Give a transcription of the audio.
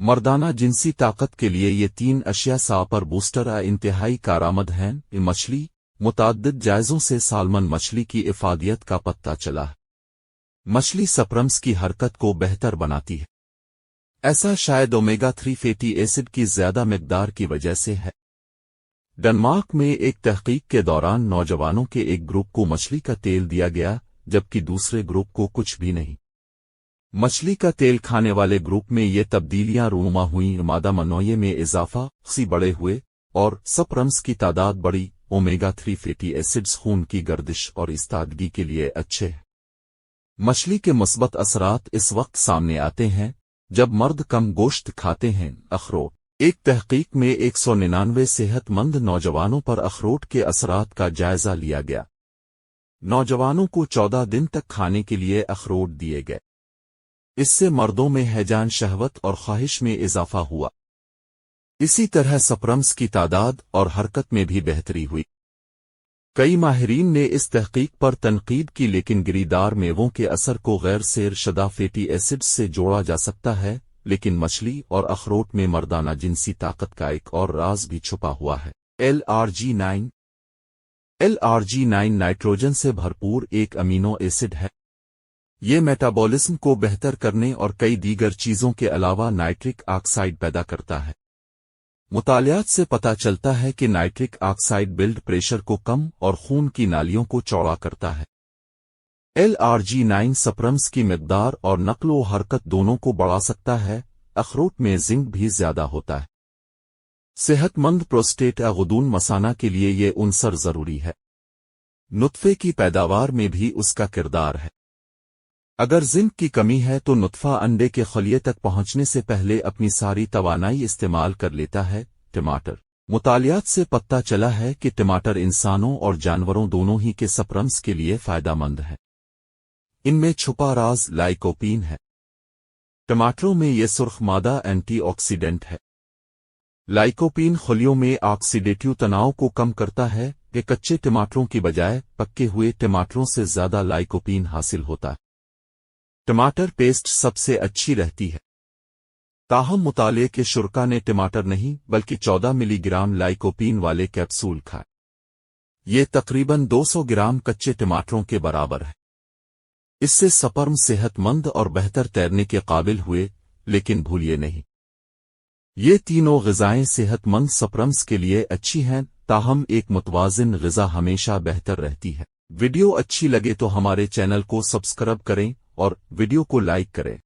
मर्दाना जिनसी ताकत के लिए ये 3 अशिया सापर बूस्टर इंतहाई कारआमद हैं। ये मछली मुतअद्दिद जायज़ों से सालमन मछली की इफादियत का पता चला है। मछली सप्रम्स की हरकत को बेहतर बनाती है। ऐसा शायद ओमेगा 3 फैटी एसिड की ज्यादा मिकदार की वजह से है। डेनमार्क में एक तहकीक के दौरान नौजवानों के एक ग्रुप को मछली का तेल दिया गया, जबकि दूसरे ग्रुप को कुछ भी नहीं। मछली का तेल खाने वाले ग्रुप में ये तब्दीलियां रूनुमा हुई। मादा मनोये में इजाफा, सी बड़े हुए और सप्रम्स की तादाद बढ़ी। ओमेगा 3 फैटी एसिड्स खून की गर्दिश और इस्तादगी के लिए अच्छे हैं। मछली के मुस्बत असरात इस वक्त सामने आते हैं जब मर्द कम गोश्त खाते हैं। अखरोट। एक तहकीक में 199 सेहतमंद नौजवानों पर अखरोट के असरात का जायजा लिया गया। नौजवानों को 14 दिन तक खाने के लिए अखरोट दिए गए। इससे मर्दों में हैजान, शहवत और ख्वाहिश में इजाफा हुआ। इसी तरह सप्रम्स की तादाद और हरकत में भी बेहतरी हुई। कई माहिरीन ने इस तहकीक पर तनकीद की, लेकिन गिरीदार मेवों के असर को गैर सैर शुदा फैटी एसिड्स से जोड़ा जा सकता है। लेकिन मछली और अखरोट में मर्दाना जिनसी ताकत का एक और राज भी छुपा हुआ है। LRG9 नाइट्रोजन से भरपूर एक अमीनो एसिड है। ये मेटाबॉलिज्म को बेहतर करने और कई दीगर चीजों के अलावा नाइट्रिक ऑक्साइड पैदा करता है। मुतालियात से पता चलता है कि नाइट्रिक ऑक्साइड ब्लड प्रेशर को कम और खून की नालियों को चौड़ा करता है। LRG9 सप्रम्स की मिकदार और नक्लो हरकत दोनों को बढ़ा सकता है। अखरोट में जिंक भी ज्यादा होता है। सेहतमंद प्रोस्टेट गुदून मसाना के लिए ये उनसर जरूरी है। नुत्फे की पैदावार में भी उसका किरदार है। अगर जिंक की कमी है तो नुत्फा अंडे के खलिए तक पहुंचने से पहले अपनी सारी तवानाई इस्तेमाल कर लेता है। टमाटर। मुतालियात से पता चला है कि टमाटर इंसानों और जानवरों दोनों ही के सप्रम्स के लिए फायदेमंद है। इनमें छुपा राज लाइकोपीन है। टमाटरों में ये सुर्ख मादा एंटीऑक्सीडेंट है। लाइकोपीन खलियों में ऑक्सीडेटिव तनाव को कम करता है। कि कच्चे टमाटरों की बजाय पक्के हुए टमाटरों से ज्यादा लाइकोपीन हासिल होता है। टमाटर पेस्ट सबसे अच्छी रहती है। ताहम मुताले के शुरा ने टमाटर नहीं बल्कि 14 मिलीग्राम लाइकोपीन वाले कैप्सूल खाए। ये तकरीबन 200 ग्राम कच्चे टमाटरों के बराबर है। इससे सपर्म सेहतमंद और बेहतर तैरने के काबिल हुए। लेकिन भूलिए नहीं, ये तीनों ग़िज़ाएं सेहतमंद सप्रम्स के लिए अच्छी हैं। ताहम एक मुतवाज़िन ग़िज़ा हमेशा बेहतर रहती है। वीडियो अच्छी लगे तो हमारे चैनल को सब्सक्राइब करें और वीडियो को लाइक करें।